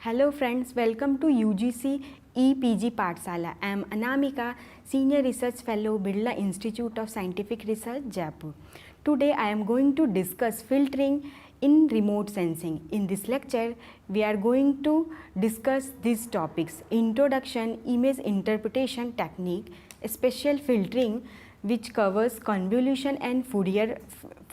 Hello friends, welcome to UGC EPG Pathshala. I am Anamika, Senior Research Fellow, Birla Institute of Scientific Research, Jaipur. Today I am going to discuss filtering in remote sensing. In this lecture, we are going to discuss these topics: introduction, image interpretation technique, spatial filtering, which covers convolution and Fourier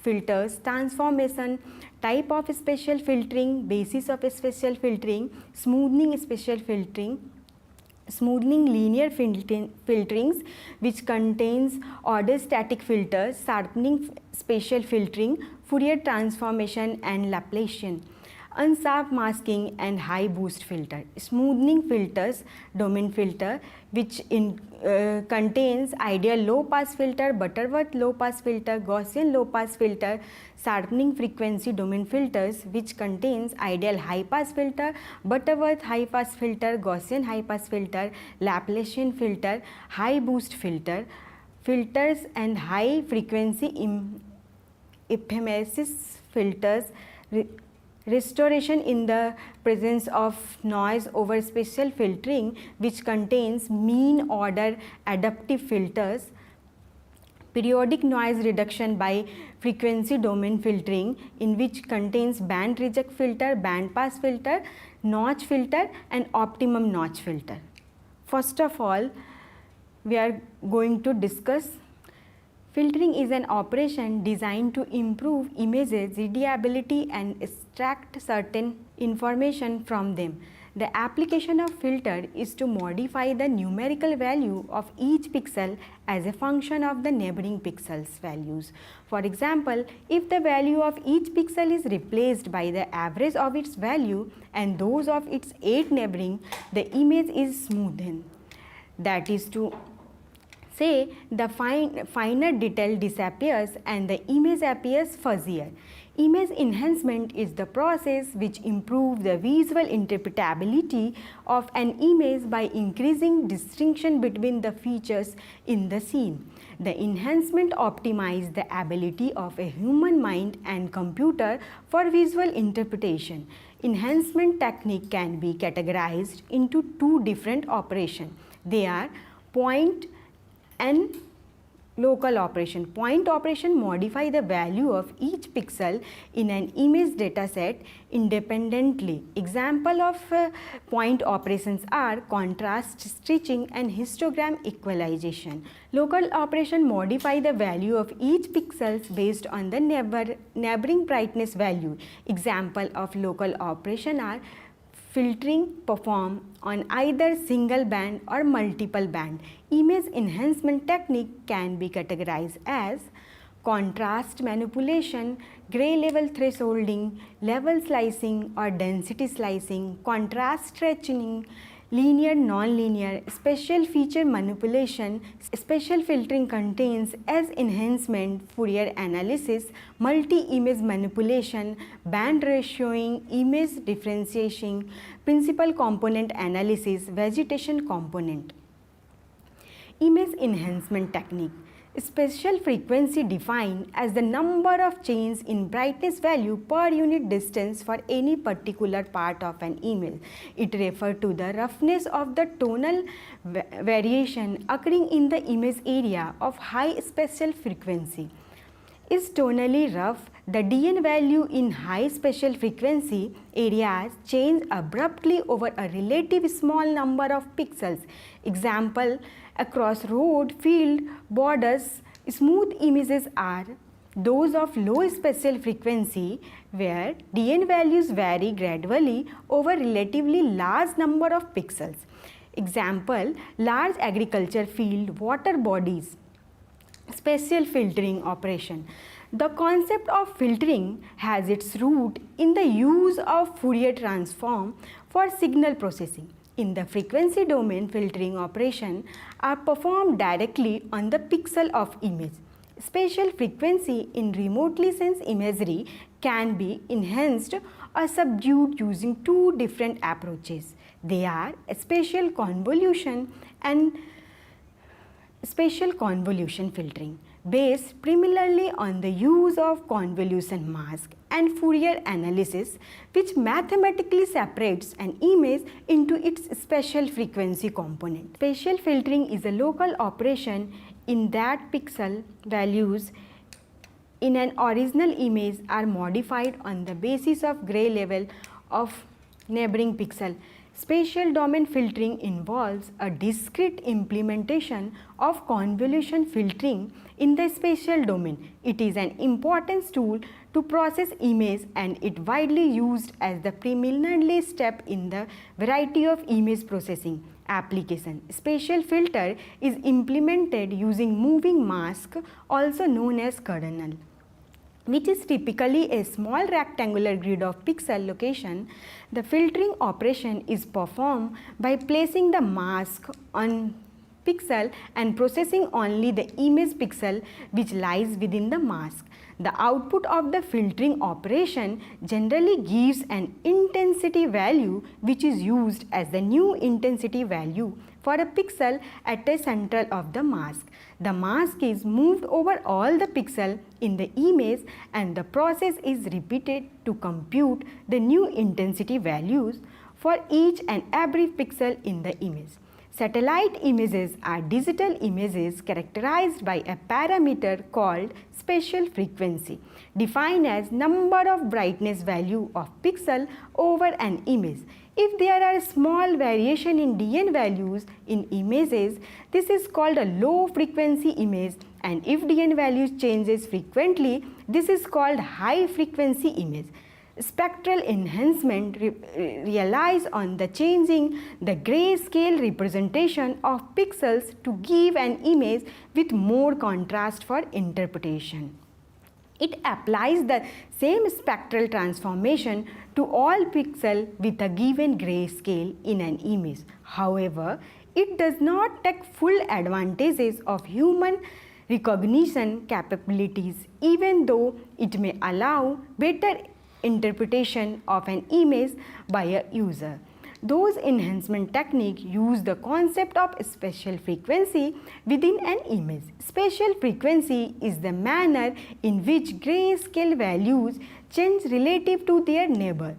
filters, transformation, type of spatial filtering, basis of spatial filtering, smoothing spatial filtering, smoothing linear filterings, which contains order static filters, sharpening spatial filtering, Fourier transformation and Laplacian, unsharp masking and high boost filter, smoothing filters, domain filter, which contains ideal low pass filter, Butterworth low pass filter, Gaussian low pass filter, sharpening frequency domain filters, which contains ideal high pass filter, Butterworth high pass filter, Gaussian high pass filter, Laplacian filter, high boost filter, filters and high frequency ephemeris filters, restoration in the presence of noise over spatial filtering, which contains mean order adaptive filters, periodic noise reduction by frequency domain filtering, in which contains band reject filter, band pass filter, notch filter and optimum notch filter. First of all, we are going to discuss filtering is an operation designed to improve images readability and extract certain information from them. The application of filter is to modify the numerical value of each pixel as a function of the neighboring pixels' values. For example, if the value of each pixel is replaced by the average of its value and those of its 8 neighboring, the image is smoothened. That is to say, the finer detail disappears and the image appears fuzzier. Image enhancement is the process which improves the visual interpretability of an image by increasing distinction between the features in the scene. The enhancement optimizes the ability of a human mind and computer for visual interpretation. Enhancement technique can be categorized into two different operations. They are point and local operation. Point operation modify the value of each pixel in an image dataset independently. Example of point operations are contrast stitching and histogram equalization. Local operation modify the value of each pixels based on the neighboring brightness value. Example of local operation are filtering performed on either single band or multiple band. Image enhancement technique can be categorized as contrast manipulation, gray level thresholding, level slicing or density slicing, contrast stretching, linear non-linear, spatial feature manipulation. Spatial filtering contains as enhancement, Fourier analysis, multi-image manipulation, band ratioing, image differentiation, principal component analysis, vegetation component. Image enhancement technique. Spatial frequency defined as the number of changes in brightness value per unit distance for any particular part of an image. It refers to the roughness of the tonal variation occurring in the image area of high spatial frequency. Is tonally rough, the DN value in high spatial frequency areas change abruptly over a relatively small number of pixels. Example, across road, field, borders. Smooth images are those of low spatial frequency where DN values vary gradually over relatively large number of pixels. Example, large agriculture field, water bodies. Spatial filtering operation. The concept of filtering has its root in the use of Fourier transform for signal processing. In the frequency domain, filtering operation are performed directly on the pixel of image. Spatial frequency in remotely sensed imagery can be enhanced or subdued using two different approaches. They are spatial convolution and spatial convolution filtering. based primarily on the use of convolution mask and Fourier analysis, which mathematically separates an image into its spatial frequency component. Spatial filtering is a local operation in that pixel values in an original image are modified on the basis of gray level of neighboring pixel. Spatial domain filtering involves a discrete implementation of convolution filtering in the spatial domain. It is an important tool to process image and it widely used as the preliminary step in the variety of image processing application. Spatial filter is implemented using moving mask, also known as kernel, which is typically a small rectangular grid of pixel location. The filtering operation is performed by placing the mask on pixel and processing only the image pixel which lies within the mask. The output of the filtering operation generally gives an intensity value which is used as the new intensity value for a pixel at the center of the mask. The mask is moved over all the pixels in the image and the process is repeated to compute the new intensity values for each and every pixel in the image. Satellite images are digital images characterized by a parameter called spatial frequency, defined as number of brightness value of pixel over an image. If there are small variation in DN values in images, this is called a low frequency image, and if DN values changes frequently, this is called high frequency image. Spectral enhancement relies on the changing the grayscale representation of pixels to give an image with more contrast for interpretation. It applies the same spectral transformation to all pixels with a given grayscale in an image. However, it does not take full advantages of human recognition capabilities, even though it may allow better interpretation of an image by a user. Those enhancement techniques use the concept of spatial frequency within an image. Spatial frequency is the manner in which grayscale values change relative to their neighbor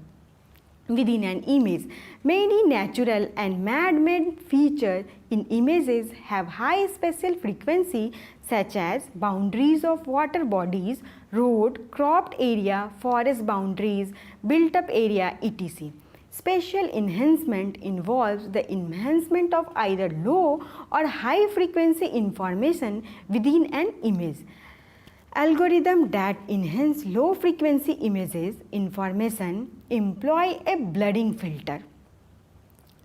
within an image. Many natural and man-made features in images have high spatial frequency, such as boundaries of water bodies, road, cropped area, forest boundaries, built-up area, etc. Spatial enhancement involves the enhancement of either low or high frequency information within an image. Algorithms that enhance low frequency images information employ a blurring filter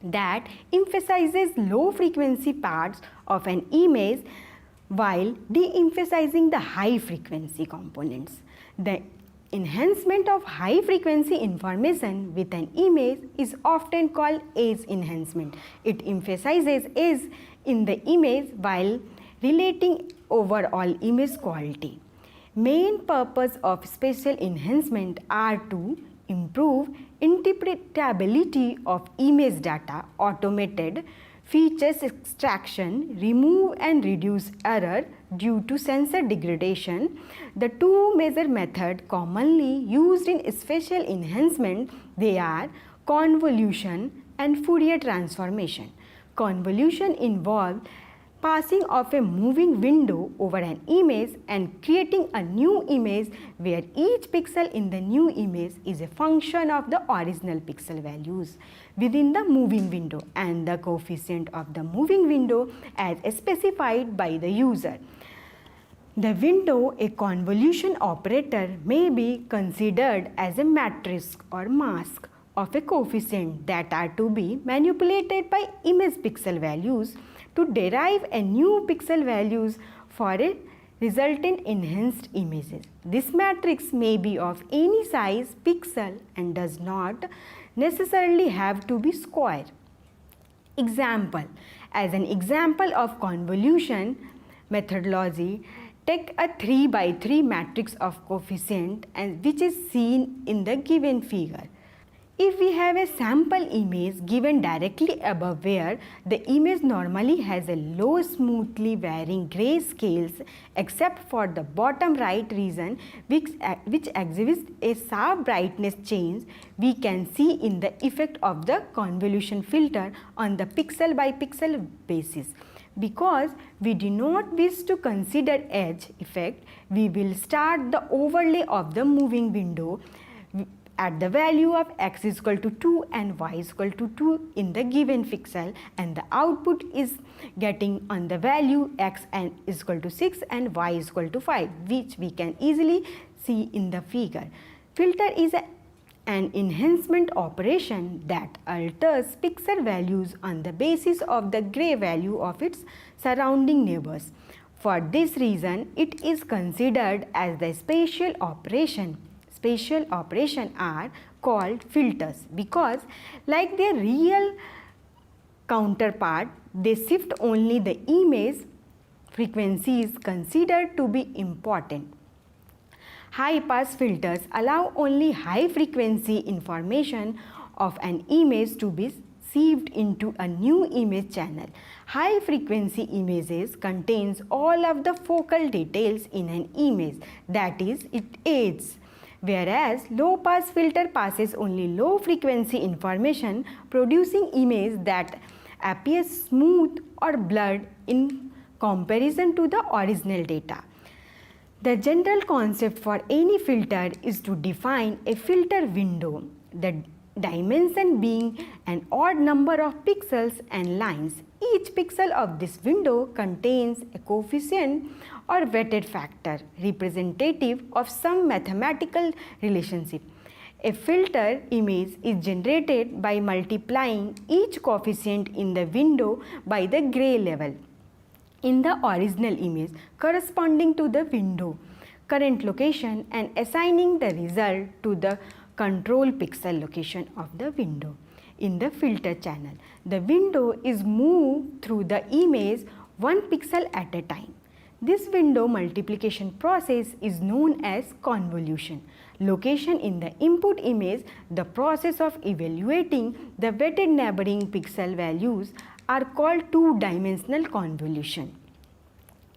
that emphasizes low frequency parts of an image while de-emphasizing the high frequency components. The enhancement of high frequency information with an image is often called edge enhancement. It emphasizes edge in the image while relating overall image quality. Main purpose of spatial enhancement are to improve interpretability of image data, automated features extraction, remove and reduce error due to sensor degradation. The two major methods commonly used in spatial enhancement, they are convolution and Fourier transformation. Convolution involves passing of a moving window over an image and creating a new image where each pixel in the new image is a function of the original pixel values within the moving window and the coefficient of the moving window as specified by the user. The window, a convolution operator, may be considered as a matrix or mask of a coefficient that are to be manipulated by image pixel values to derive a new pixel values for a resultant enhanced images. This matrix may be of any size pixel and does not necessarily have to be square. Example. As an example of convolution methodology, take a 3 by 3 matrix of coefficient and which is seen in the given figure. If we have a sample image given directly above where the image normally has a low smoothly varying gray scales except for the bottom right region which exhibits a sharp brightness change, we can see in the effect of the convolution filter on the pixel by pixel basis. Because we do not wish to consider edge effect, we will start the overlay of the moving window at the value of x is equal to 2 and y is equal to 2 in the given pixel, and the output is getting on the value x and is equal to 6 and y is equal to 5, which we can easily see in the figure. Filter is an enhancement operation that alters pixel values on the basis of the gray value of its surrounding neighbors. For this reason, it is considered as the spatial operation. Spatial operations are called filters because, like their real counterpart, they shift only the image frequencies considered to be important. High pass filters allow only high frequency information of an image to be sieved into a new image channel. High frequency images contains all of the focal details in an image, that is, it aids. Whereas low pass filter passes only low frequency information, producing image that appears smooth or blurred in comparison to the original data. The general concept for any filter is to define a filter window, the dimension being an odd number of pixels and lines. Each pixel of this window contains a coefficient or weighted factor representative of some mathematical relationship. A filter image is generated by multiplying each coefficient in the window by the gray level in the original image corresponding to the window current location and assigning the result to the control pixel location of the window. In the filter channel, the window is moved through the image one pixel at a time. This window multiplication process is known as convolution. Location in the input image, the process of evaluating the weighted neighboring pixel values are called two-dimensional convolution.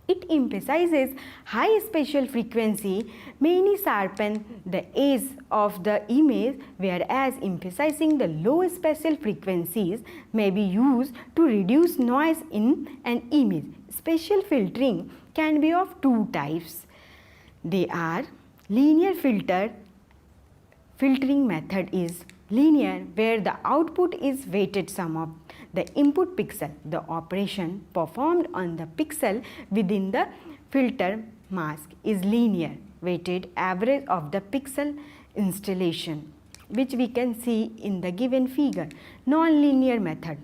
It emphasizes high spatial frequency, may sharpen the edge of the image, whereas emphasizing the low spatial frequencies may be used to reduce noise in an image. Spatial filtering can be of two types. They are linear filtering method is linear, where the output is weighted sum of the input pixel. The operation performed on the pixel within the filter mask is linear, weighted average of the pixel installation, which we can see in the given figure. Non-linear method.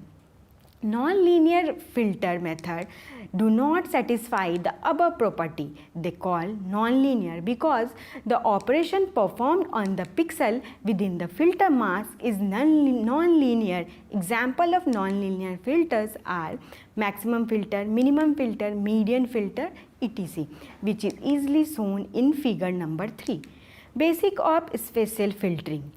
Non-linear filter method do not satisfy the above property. They call non-linear because the operation performed on the pixel within the filter mask is non-linear. Example of non-linear filters are maximum filter, minimum filter, median filter, etc., which is easily shown in figure number 3. Basic of spatial filtering.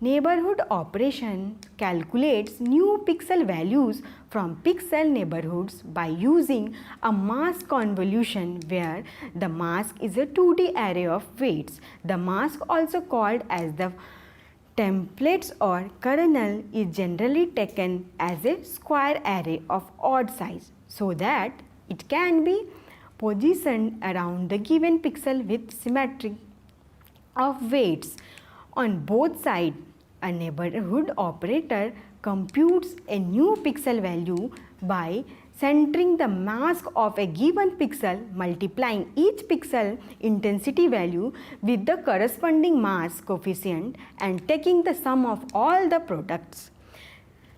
Neighborhood operation calculates new pixel values from pixel neighborhoods by using a mask convolution where the mask is a 2D array of weights. The mask, also called as the templates or kernel, is generally taken as a square array of odd size so that it can be positioned around the given pixel with symmetry of weights on both sides. A neighborhood operator computes a new pixel value by centering the mask of a given pixel, multiplying each pixel intensity value with the corresponding mask coefficient and taking the sum of all the products.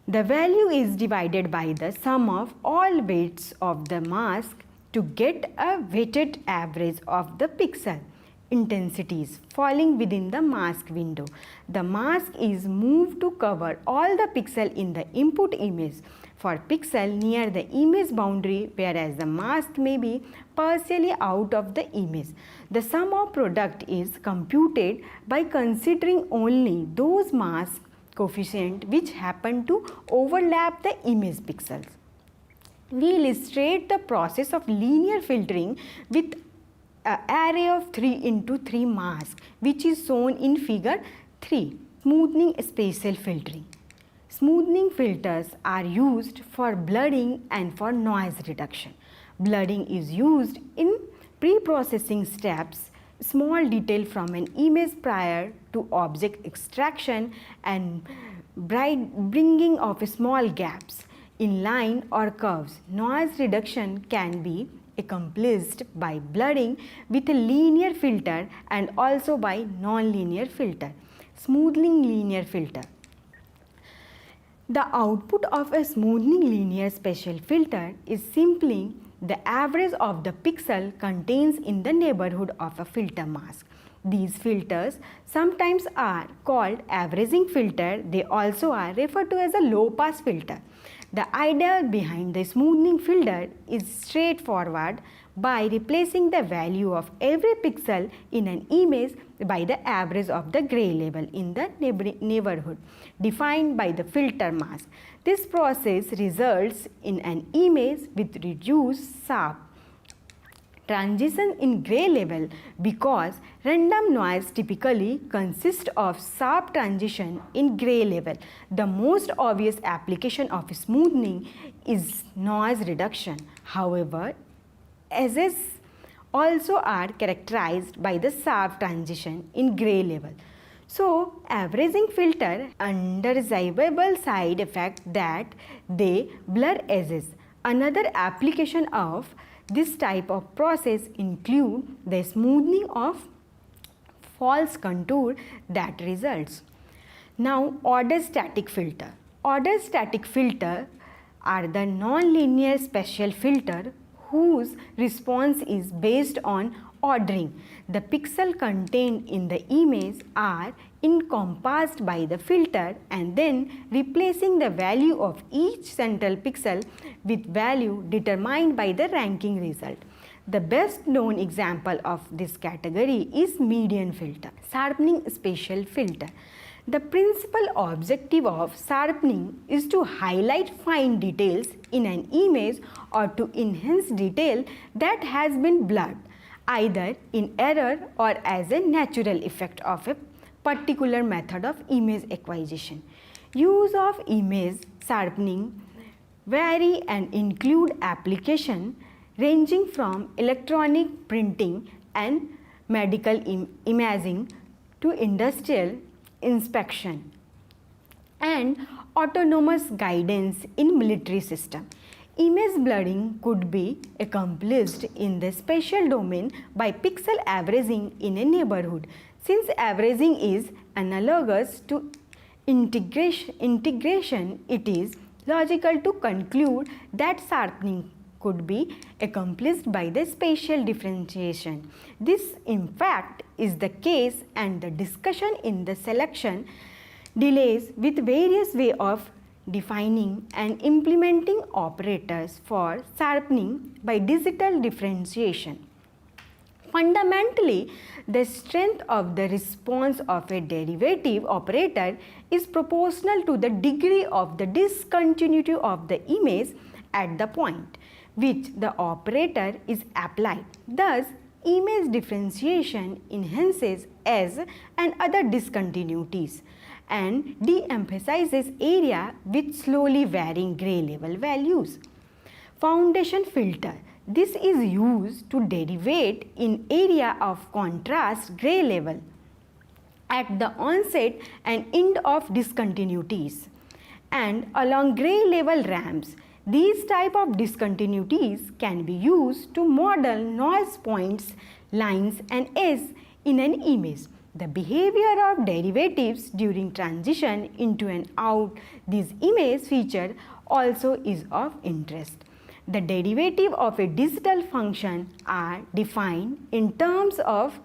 The value is divided by the sum of all weights of the mask to get a weighted average of the pixel intensities falling within the mask window. The mask is moved to cover all the pixel in the input image for pixel near the image boundary, whereas the mask may be partially out of the image. The sum of product is computed by considering only those masks coefficient which happen to overlap the image pixels. We illustrate the process of linear filtering with an array of 3x3 masks, which is shown in figure 3. Smoothing spatial filtering. Smoothing filters are used for blurring and for noise reduction. Blurring is used in pre-processing steps, small detail from an image prior to object extraction, and bringing of small gaps in line or curves. Noise reduction can be accomplished by blurring with a linear filter and also by non-linear filter. Smoothing linear filter. The output of a smoothing linear spatial filter is simply the average of the pixel contains in the neighborhood of a filter mask. These filters sometimes are called averaging filter. They also are referred to as a low pass filter. The idea behind the smoothing filter is straightforward. By replacing the value of every pixel in an image by the average of the gray level in the neighborhood defined by the filter mask. This process results in an image with reduced sharp transition in gray level because random noise typically consists of sharp transition in gray level. The most obvious application of smoothing is noise reduction. However, edges also are characterized by the sharp transition in gray level. So, averaging filter undesirable side effect that they blur edges. Another application of this type of process include the smoothing of false contour that results. Now, order static filter. Order static filter are the non-linear spatial filter whose response is based on ordering. The pixel contained in the image are encompassed by the filter and then replacing the value of each central pixel with value determined by the ranking result. The best known example of this category is median filter. Sharpening spatial filter. The principal objective of sharpening is to highlight fine details in an image or to enhance detail that has been blurred, either in error or as a natural effect of a particular method of image acquisition. Use of image sharpening vary and include application ranging from electronic printing and medical imaging to industrial inspection and autonomous guidance in military system. Image blurring could be accomplished in the spatial domain by pixel averaging in a neighborhood. Since averaging is analogous to integration, it is logical to conclude that sharpening could be accomplished by the spatial differentiation. This in fact is the case, and the discussion in the selection delays with various ways of defining and implementing operators for sharpening by digital differentiation. Fundamentally, the strength of the response of a derivative operator is proportional to the degree of the discontinuity of the image at the point which the operator is applied. Thus, image differentiation enhances edge and other discontinuities and de-emphasizes area with slowly varying gray level values. Foundation filter. This is used to derivate in area of contrast gray level at the onset and end of discontinuities and along gray level ramps. These type of discontinuities can be used to model noise points, lines and edges in an image. The behavior of derivatives during transition into and out this image feature also is of interest. The derivative of a digital function are defined in terms of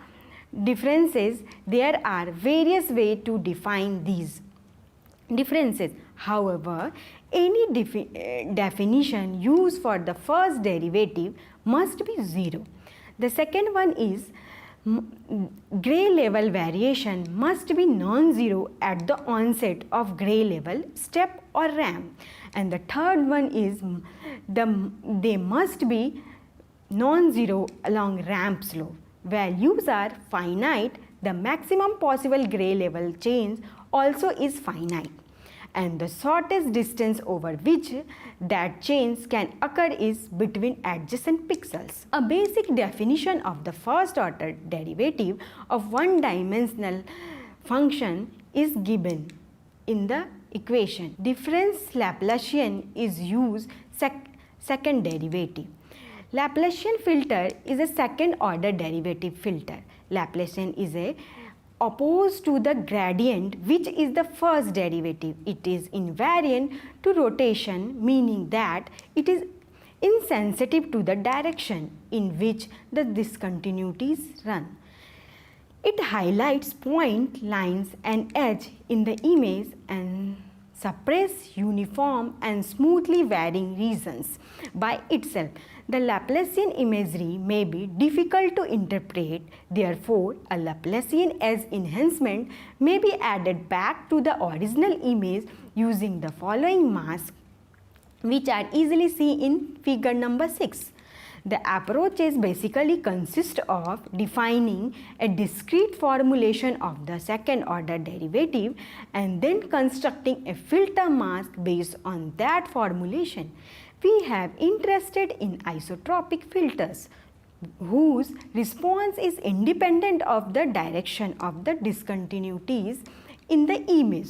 differences. There are various ways to define these differences. However, any definition used for the first derivative must be 0. The second one is Gray level variation must be non-zero at the onset of gray level step or ramp. And the third one is they must be non-zero along ramp slope. Values are finite. The maximum possible gray level change also is finite, and the shortest distance over which that change can occur is between adjacent pixels. A basic definition of the first order derivative of one-dimensional function is given in the equation. Difference Laplacian is used second derivative. Laplacian filter is a second order derivative filter. Laplacian is opposed to the gradient, which is the first derivative. It is invariant to rotation, meaning that it is insensitive to the direction in which the discontinuities run. It highlights point, lines and edge in the image and suppress uniform and smoothly varying regions by itself. The Laplacian imagery may be difficult to interpret, therefore a Laplacian edge enhancement may be added back to the original image using the following masks, which are easily seen in figure number 6. The approaches basically consist of defining a discrete formulation of the second order derivative and then constructing a filter mask based on that formulation. We have interested in isotropic filters whose response is independent of the direction of the discontinuities in the image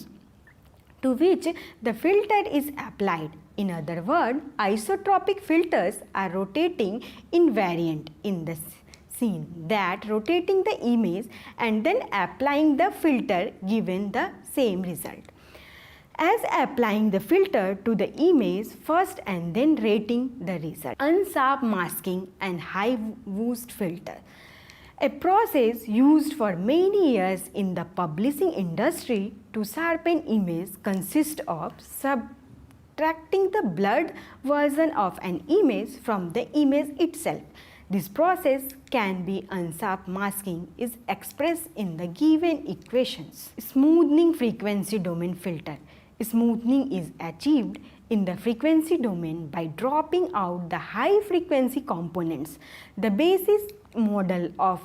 to which the filter is applied. In other words, isotropic filters are rotating invariant in the scene, that rotating the image and then applying the filter given the same result as applying the filter to the image first and then rating the result. Unsharp masking and high boost filter. A process used for many years in the publishing industry to sharpen image consists of subtracting the blurred version of an image from the image itself. This process can be unsharp masking is expressed in the given equations. Smoothing frequency domain filter. Smoothing is achieved in the frequency domain by dropping out the high frequency components. The basis model of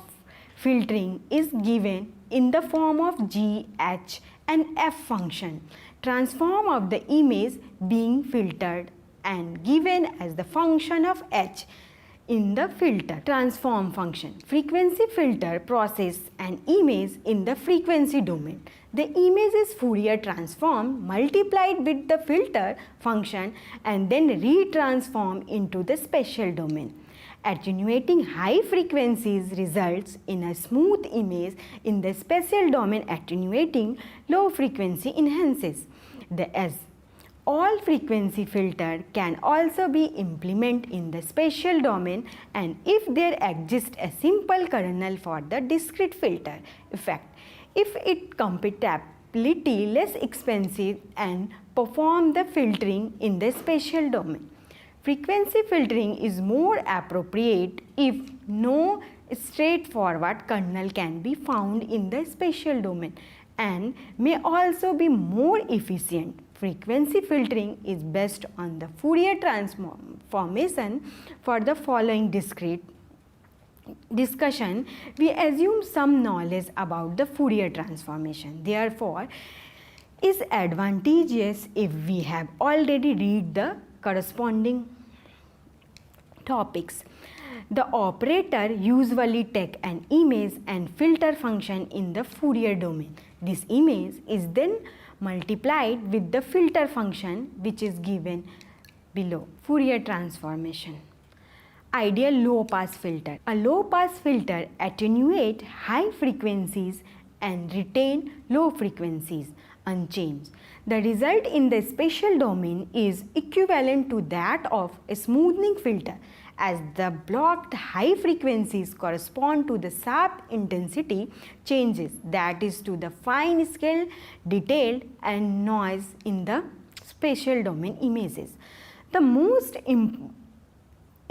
filtering is given in the form of g, h and f function. Transform of the image being filtered and given as the function of h in the filter transform function. Frequency filter process an image in the frequency domain. The image is Fourier transform multiplied with the filter function and then retransformed into the spatial domain. Attenuating high frequencies results in a smooth image in the spatial domain. Attenuating low frequency enhances. As all frequency filter can also be implemented in the spatial domain, and if there exists a simple kernel for the discrete filter effect, if it compatibility less expensive and perform the filtering in the spatial domain. Frequency filtering is more appropriate if no straightforward kernel can be found in the spatial domain and may also be more efficient. Frequency filtering is based on the Fourier transformation. For the following discrete discussion, we assume some knowledge about the Fourier transformation. Therefore, is advantageous if we have already read the corresponding topics. The operator usually take an image and filter function in the Fourier domain. This image is then multiplied with the filter function which is given below. Fourier transformation. Ideal low pass filter. A low pass filter attenuate high frequencies and retain low frequencies unchanged. The result in the spatial domain is equivalent to that of a smoothing filter, as the blocked high frequencies correspond to the sharp intensity changes, that is to the fine scale detail and noise in the spatial domain images. The most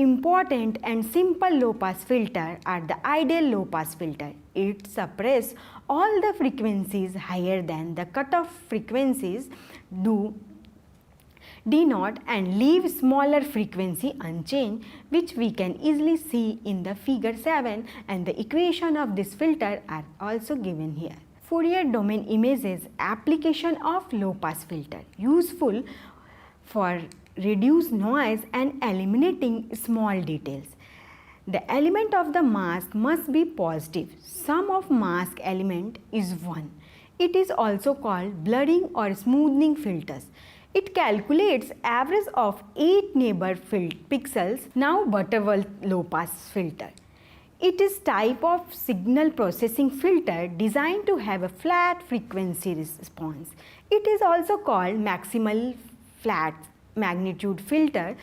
important and simple low pass filter are the ideal low pass filter. It suppresses all the frequencies higher than the cutoff frequencies do not and leave smaller frequency unchanged, which we can easily see in the figure 7, and the equation of this filter are also given here. Fourier domain images application of low pass filter, useful for reduce noise and eliminating small details. The element of the mask must be positive. Sum of mask element is 1. It is also called blurring or smoothing filters. It calculates average of 8 neighbor pixels. Now Butterworth low pass filter. It is type of signal processing filter designed to have a flat frequency response. It is also called maximal flat magnitude filter,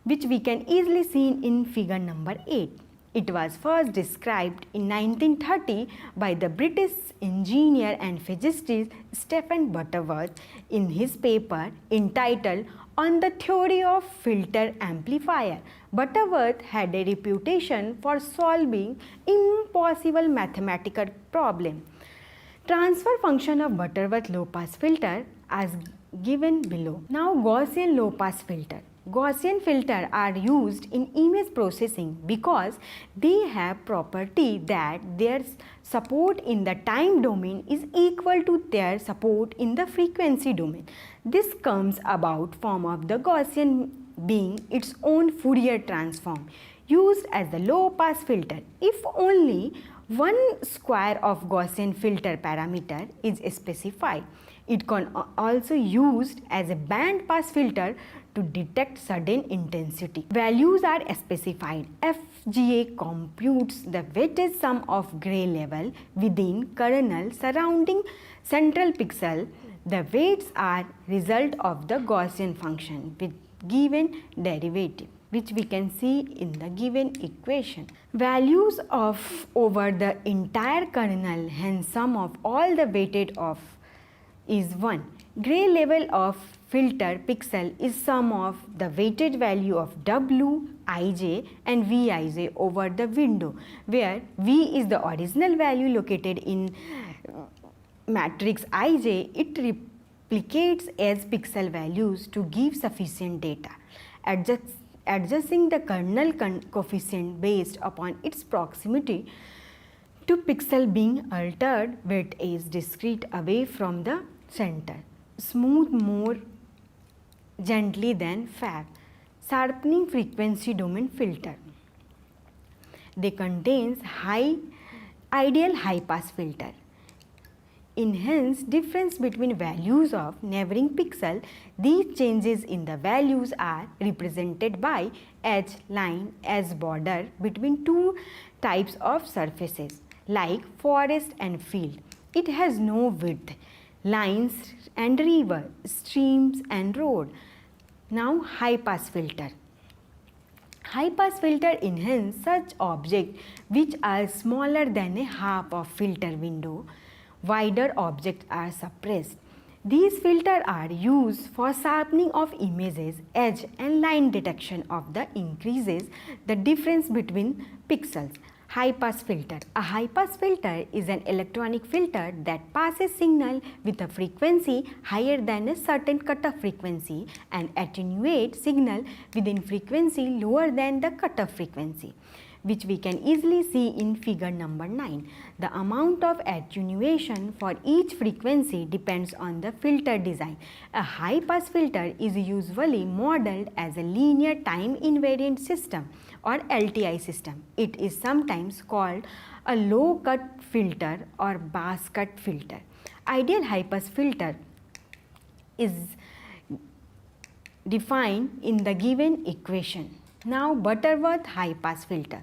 which we can easily see in figure number 8. It was first described in 1930 by the British engineer and physicist Stephen Butterworth in his paper entitled On the Theory of Filter Amplifier. Butterworth had a reputation for solving impossible mathematical problems. Transfer function of Butterworth low pass filter as given below. Now Gaussian low pass filter. Gaussian filters are used in image processing because they have property that their support in the time domain is equal to their support in the frequency domain. This comes about form of the Gaussian being its own Fourier transform used as the low pass filter if only one square of Gaussian filter parameter is specified. It can also used as a band pass filter to detect sudden intensity. Values are specified. FGA computes the weighted sum of gray level within kernel surrounding central pixel. The weights are result of the Gaussian function with given derivative, which we can see in the given equation. Values of over the entire kernel, hence sum of all the weighted of is 1. Gray level of filter pixel is sum of the weighted value of W, Ij and Vij over the window, where V is the original value located in matrix Ij. It replicates as pixel values to give sufficient data. Adjusting the kernel coefficient based upon its proximity to pixel being altered, weight is discrete away from the center. Smooth more gently than fab. Sharpening frequency domain filter. They contains ideal high pass filter. Enhance difference between values of neighboring pixel. These changes in the values are represented by edge line as border between two types of surfaces like forest and field. It has no width. Lines and river, streams and road. Now high pass filter. High pass filter enhance such objects which are smaller than a half of filter window. Wider objects are suppressed. These filters are used for sharpening of images, edge and line detection of the increases the difference between pixels. High pass filter. A high pass filter is an electronic filter that passes signal with a frequency higher than a certain cutoff frequency and attenuates signal within frequency lower than the cutoff frequency, which we can easily see in figure number 9. The amount of attenuation for each frequency depends on the filter design. A high pass filter is usually modeled as a linear time invariant system or LTI system. It is sometimes called a low cut filter or bass cut filter. Ideal high pass filter is defined in the given equation. Now Butterworth high pass filter.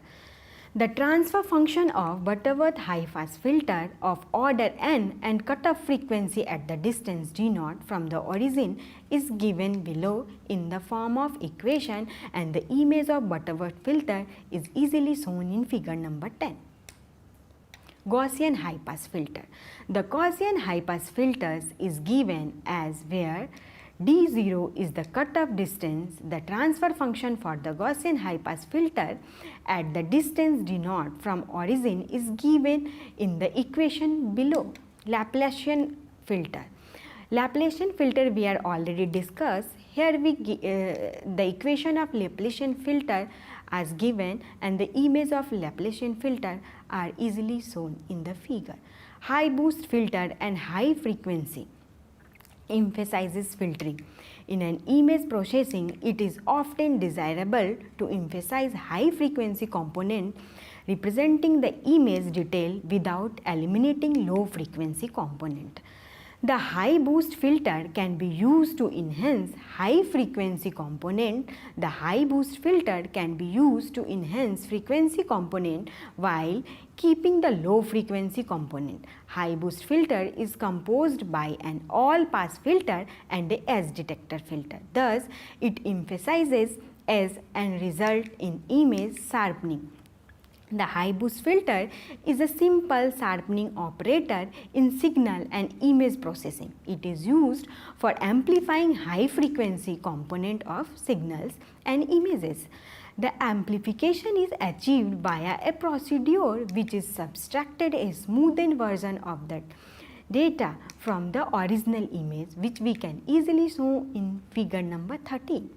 The transfer function of Butterworth high pass filter of order n and cutoff frequency at the distance d0 from the origin is given below in the form of equation, and the image of Butterworth filter is easily shown in figure number 10. Gaussian high pass filter. The Gaussian high pass filters is given as where D0 is the cutoff distance, the transfer function for the Gaussian high-pass filter at the distance d0 from origin is given in the equation below. Laplacian filter. Laplacian filter we are already discussed. Here the equation of Laplacian filter as given and the image of Laplacian filter are easily shown in the figure. High boost filter and high frequency emphasizes filtering. In an image processing, it is often desirable to emphasize high frequency component representing the image detail without eliminating low frequency component. The high boost filter can be used to enhance high frequency component. The high boost filter can be used to enhance frequency component while keeping the low frequency component. High boost filter is composed by an all pass filter and a edge detector filter. Thus, it emphasizes edge and result in image sharpening. The high boost filter is a simple sharpening operator in signal and image processing. It is used for amplifying high frequency component of signals and images. The amplification is achieved via a procedure which is subtracted a smoothened version of the data from the original image, which we can easily show in figure number 13.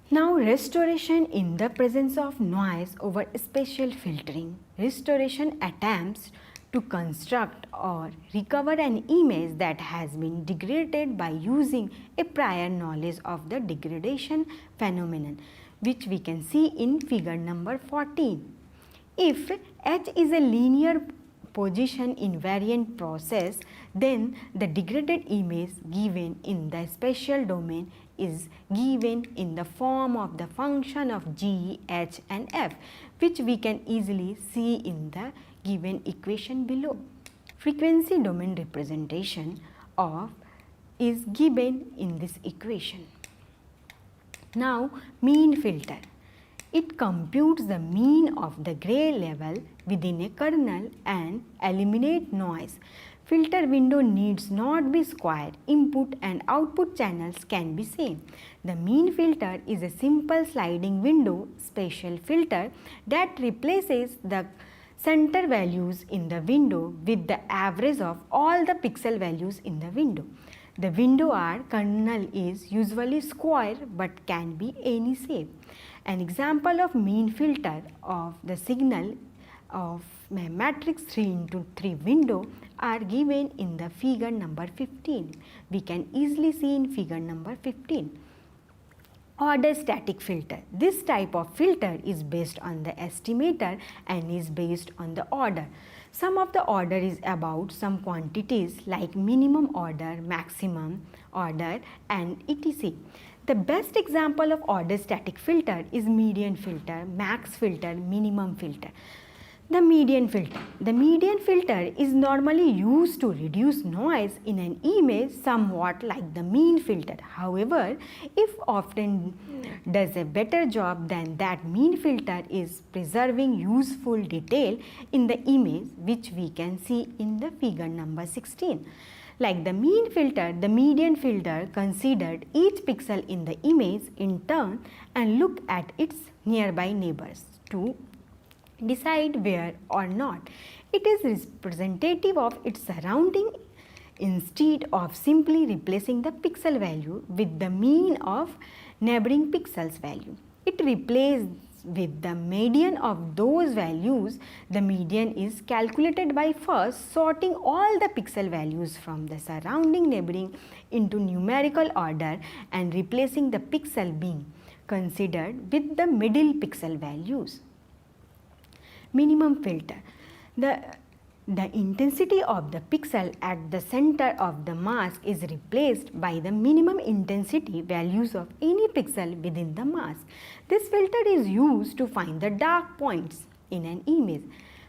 Now, restoration in the presence of noise over spatial filtering. Restoration attempts to construct or recover an image that has been degraded by using a prior knowledge of the degradation phenomenon, which we can see in figure number 14. If H is a linear position invariant process, then the degraded image given in the spatial domain is given in the form of the function of g, h and f, which we can easily see in the given equation below. Frequency domain representation of is given in this equation. Now, mean filter. It computes the mean of the gray level within a kernel and eliminate noise. Filter window needs not be square. Input and output channels can be same. The mean filter is a simple sliding window spatial filter that replaces the center values in the window with the average of all the pixel values in the window. The window or kernel is usually square but can be any shape. An example of mean filter of the signal of a matrix 3×3 window are given in the figure number 15. We can easily see in figure number 15. Order static filter. This type of filter is based on the estimator and is based on the order. Sum of the order is about some quantities like minimum order, maximum order and etc. The best example of order static filter is median filter, max filter, minimum filter. The median filter. The median filter is normally used to reduce noise in an image somewhat like the mean filter. However, if often does a better job than that mean filter is preserving useful detail in the image, which we can see in the figure number 16. Like the mean filter, the median filter considered each pixel in the image in turn and look at its nearby neighbors to decide where or not it is representative of its surrounding instead of simply replacing the pixel value with the mean of neighboring pixels value. It replaces with the median of those values. The median is calculated by first sorting all the pixel values from the surrounding neighboring into numerical order and replacing the pixel being considered with the middle pixel values. Minimum filter. The intensity of the pixel at the center of the mask is replaced by the minimum intensity values of any pixel within the mask. This filter is used to find the dark points in an image.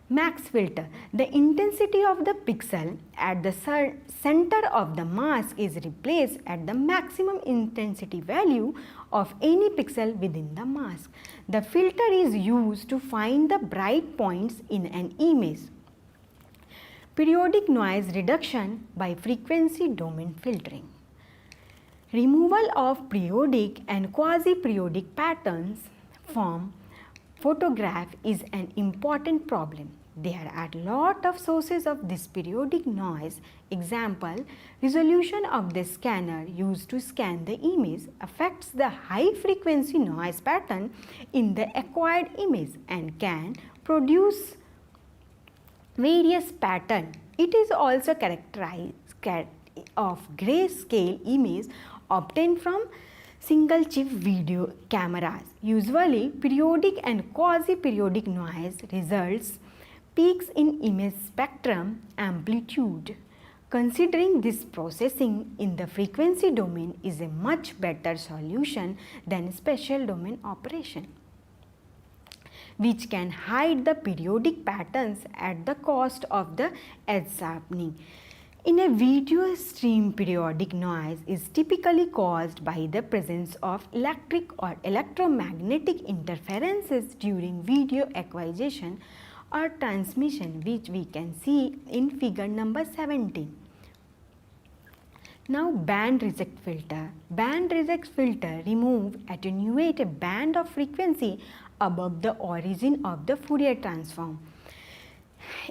Max filter. The intensity of the pixel at the center of the mask is replaced at the maximum intensity value of any pixel within the mask. The filter is used to find the bright points in an image. Periodic noise reduction by frequency domain filtering. Removal of periodic and quasi-periodic patterns from photograph is an important problem. There are a lot of sources of this periodic noise. Example, resolution of the scanner used to scan the image affects the high frequency noise pattern in the acquired image and can produce various patterns. It is also characterized of grayscale image obtained from single chip video cameras. Usually, periodic and quasi-periodic noise results peaks in image spectrum amplitude. Considering this, processing in the frequency domain is a much better solution than spatial domain operation, which can hide the periodic patterns at the cost of the edge sharpening. In a video stream, periodic noise is typically caused by the presence of electric or electromagnetic interferences during video acquisition or transmission, which we can see in figure number 17. Now, band reject filter. Band reject filter attenuate a band of frequency above the origin of the Fourier transform.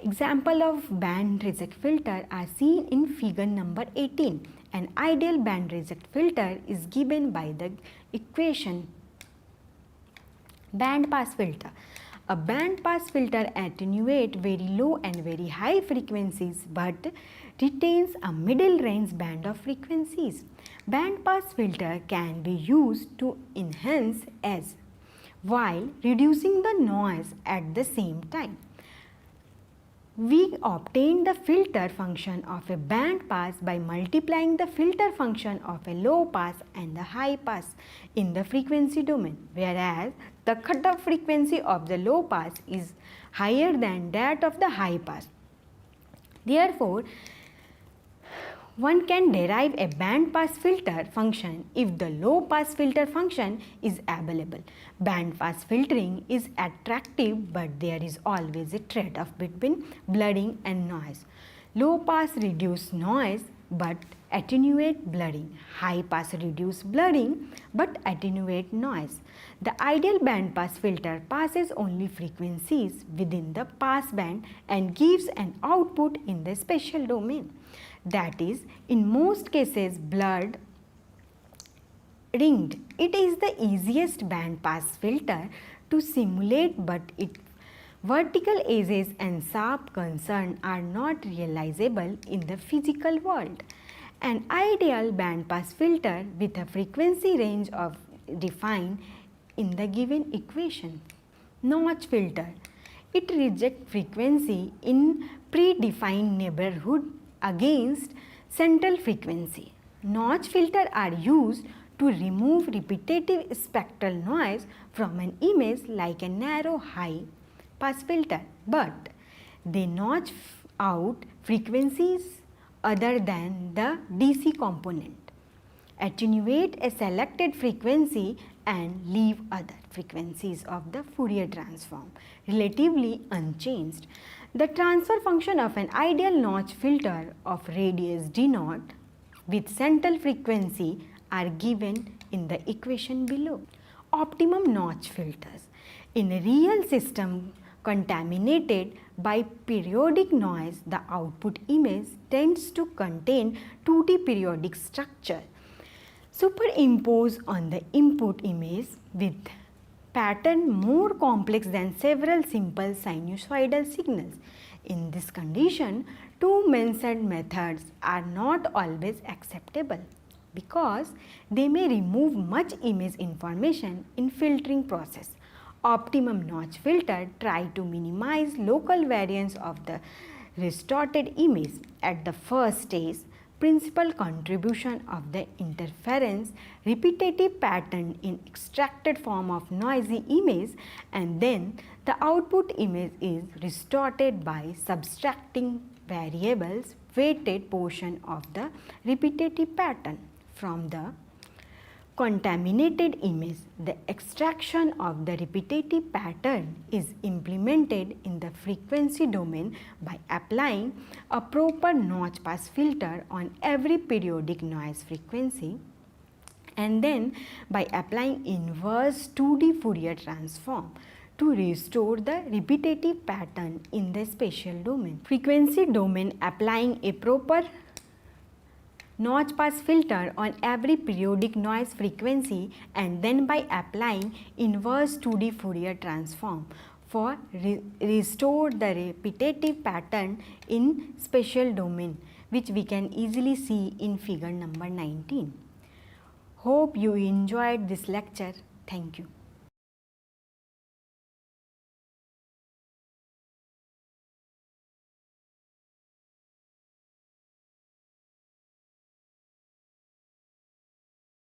Example of band reject filter are seen in figure number 18. An ideal band reject filter is given by the equation. Band pass filter. A band pass filter attenuates very low and very high frequencies but retains a middle range band of frequencies. Band pass filter can be used to enhance edge while reducing the noise at the same time. We obtain the filter function of a band pass by multiplying the filter function of a low pass and the high pass in the frequency domain, whereas the cutoff frequency of the low pass is higher than that of the high pass. Therefore, one can derive a band pass filter function if the low pass filter function is available. Band pass filtering is attractive, but there is always a trade-off between blurring and noise. Low pass reduce noise but attenuate blurring. High pass reduce blurring but attenuate noise. The ideal band pass filter passes only frequencies within the pass band and gives an output in the spatial domain. That is, in most cases, blurred ringed. It is the easiest band pass filter to simulate, but its vertical edges and sharp concern are not realizable in the physical world. An ideal band pass filter with a frequency range of defined in the given equation. Notch filter. It rejects frequency in predefined neighborhood against central frequency. Notch filters are used to remove repetitive spectral noise from an image like a narrow high pass filter, but they notch out frequencies other than the DC component, attenuate a selected frequency and leave other frequencies of the Fourier transform relatively unchanged. The transfer function of an ideal notch filter of radius d0 with central frequency are given in the equation below. Optimum notch filters. In a real system contaminated by periodic noise, the output image tends to contain 2D periodic structure superimposed on the input image with pattern more complex than several simple sinusoidal signals. In this condition, two mentioned methods are not always acceptable because they may remove much image information in filtering process. Optimum notch filter try to minimize local variance of the distorted image at the first stage. Principal contribution of the interference repetitive pattern in extracted form of noisy image, and then the output image is distorted by subtracting variables weighted portion of the repetitive pattern from the contaminated image. The extraction of the repetitive pattern is implemented in the frequency domain by applying a proper notch pass filter on every periodic noise frequency and then by applying inverse 2D Fourier transform to restore the repetitive pattern in the spatial domain. Frequency domain, applying a proper notch pass filter on every periodic noise frequency and then by applying inverse 2D Fourier transform for restore the repetitive pattern in spatial domain, which we can easily see in figure number 19. Hope you enjoyed this lecture. Thank you.